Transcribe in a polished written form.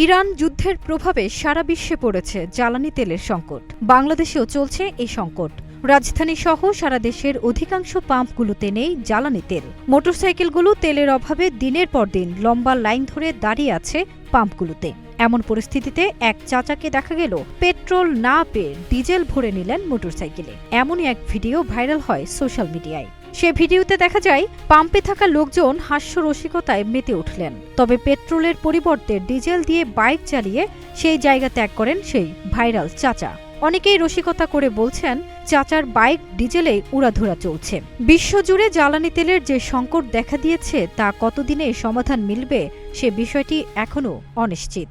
Iran যুদ্ধের প্রভাবে সারা বিশ্বে পড়েছে জ্বালানি তেলের সংকট। বাংলাদেশেও চলছে এই সংকট। রাজধানী সহ সারা দেশের অধিকাংশ পাম্পগুলোতে নেই জ্বালানি তেল। মোটরসাইকেলগুলো তেলের অভাবে দিনের পর দিন লম্বা লাইন ধরে দাঁড়িয়ে আছে পাম্পগুলোতে। এমন পরিস্থিতিতে এক চাচাকে দেখা গেল পেট্রোল না পেয়ে ডিজেল ভরে নিলেন মোটরসাইকেলে। এমনই এক ভিডিও ভাইরাল হয় সোশ্যাল মিডিয়ায়। সে ভিডিওতে দেখা যায় পাম্পে থাকা লোকজন হাস্যরসিকতায় মেতে উঠলেন। তবে পেট্রোলের পরিবর্তে ডিজেল দিয়ে বাইক চালিয়ে সেই জায়গা ত্যাগ করেন সেই ভাইরাল চাচা। অনেকেই রসিকতা করে বলছেন, চাচার বাইক ডিজেলেই উড়াধুরা চলছে। বিশ্বজুড়ে জ্বালানি তেলের যে সংকট দেখা দিয়েছে তা কতদিনে সমাধান মিলবে সে বিষয়টি এখনও অনিশ্চিত।